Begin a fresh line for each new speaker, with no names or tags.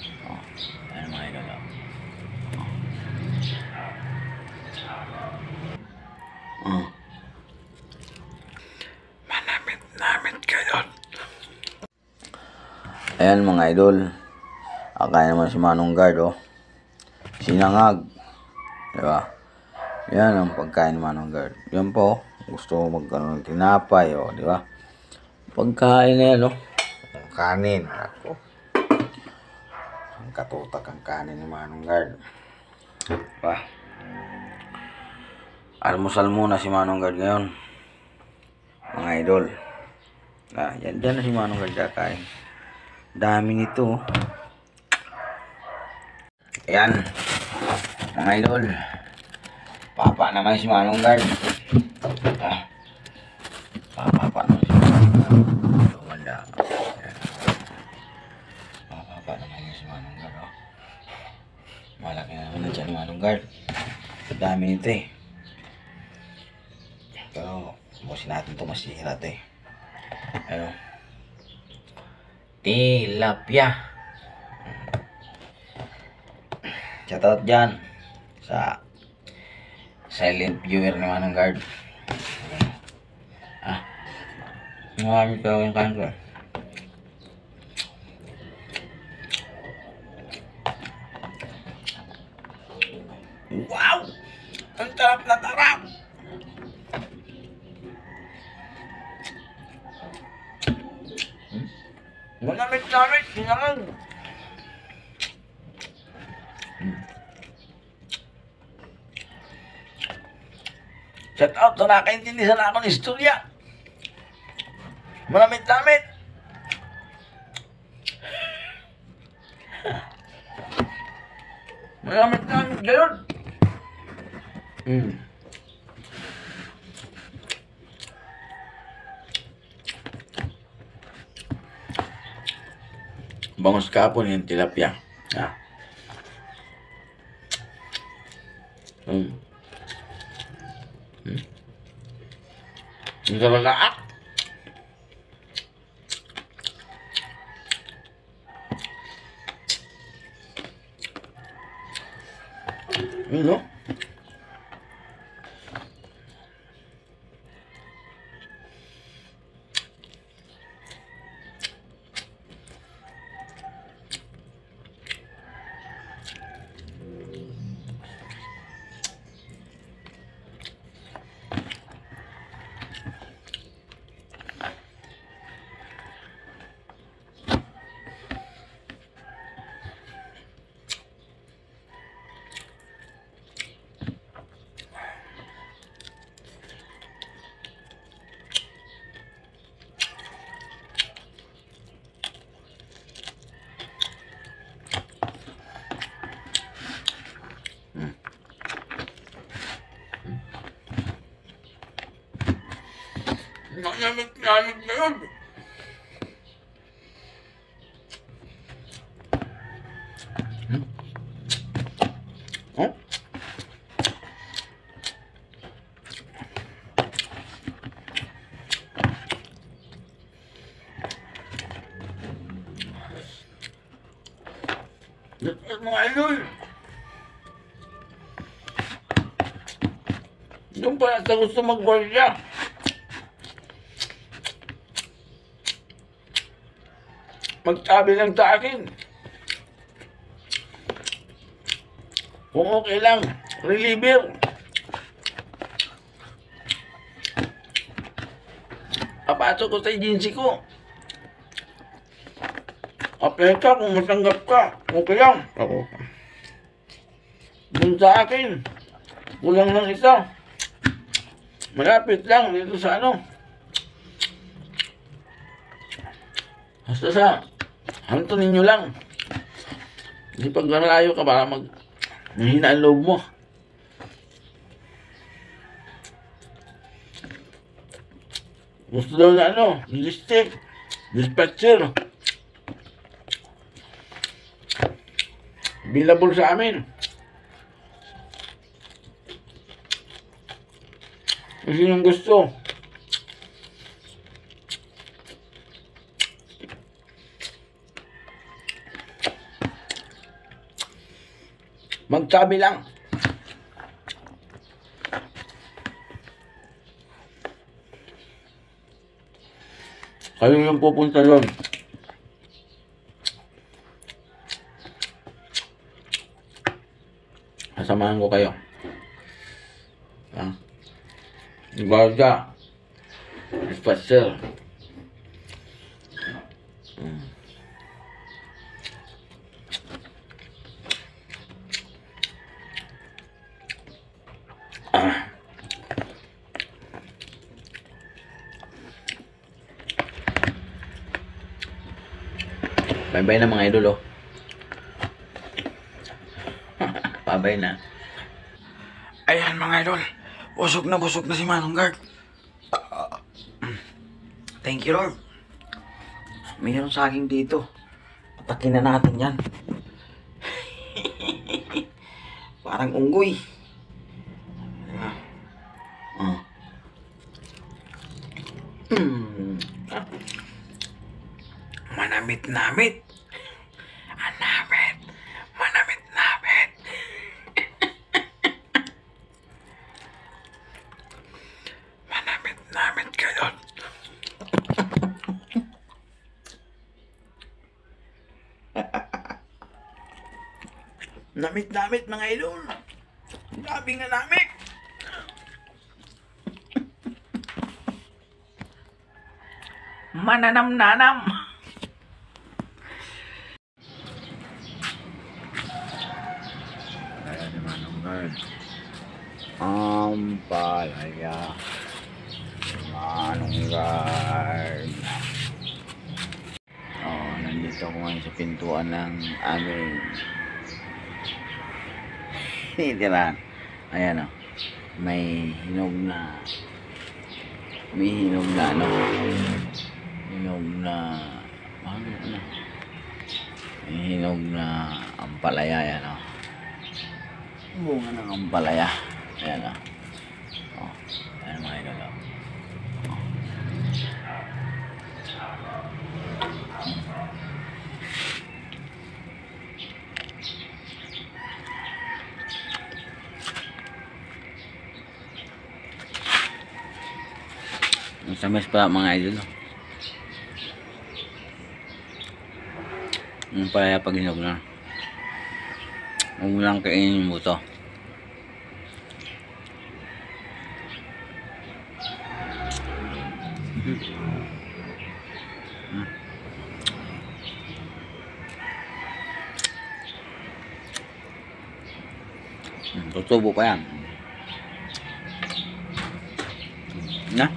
Oh, ayan mga idol. Oh. Manamit kayo. Ayan mga idol. Kaya naman si Manong Guard, oh. Sinangag. Diba? Yan ang pagkain ni Manong Guard. Yan po. Gusto ko magkaroon ng tinapay, oh. Diba? Pagkain na yan, oh. Kanin. Ako. Ang katutak ang kanin ni Manong Guard. Diba? Almusal muna si Manong Guard ngayon. Mga idol. Yan na si Manong Guard kakain. Dami nito. Ayan. Mga idol. Papa naman si Manong Guard. Papa naman si Manong Guard. Wala. Papa naman si Manong Guard. Oh. Malaki na naman na dyan ni Manong Guard. Dami nito eh. Pero busin natin ito, masihira ito eh. Ano? Tilapia. Shoutout dyan sa silent viewer ni Manong Guard. Marami ka yung kain ko. Wow! Ang tarap na tarap! Manamit-namit, sinangag. Shout out na nakaintindi sana ako ng istorya. Manamit-namit. Manamit-namit gayon. Bangos kapon yung tilapia. Ang kalagaak. No? Namit-namit na yun. Mga idol. Doon pa nasa gusto mag-gwardiya. Magsabi lang sa akin. Kung okay lang, reliever. Papasok ko sa agency ko. Apply ka kung matanggap ka. Okay lang. Oo. Dun sa akin, kulang lang isa. Malapit lang dito sa ano. Basta sa hanto ninyo lang. Hindi pag malayo ka baka mahina ang loob mo. Gusto daw na ano, logistic, dispatcher. Available sa amin. Kasi yung gusto. Magsabi lang. Kayo yung pupunta doon. Kasamahan ko kayo. Guarda. Special. Bye-bye na mga idol, oh. Bye-bye na. Ayan mga idol. Busog na si Manong Guard. Thank you, Lord. Mayroong saging dito. Patakin na natin yan. Parang unggoy. Manamit-namit. Anamit. Manamit-namit. Manamit-namit kayo. Namit-namit mga idol. Grabe nga namit. Mananam-nanam. Ayan naman ang guard. Ampalaya. Manong guard. Oh, nandito ako ngayon sa pintuan ng aming tirahan. Ayan, oh. May hinog na ano, hinog na may hinog na ampalaya. Yan, oh. Bunga ng ampalaya. Ayan, oh. Oh, ayan mga idol, oh. Ang samis pa mga idol. Ang palaya pag hinog na. Huwag mo lang kainin yung buto. Tutubo pa yan. Na?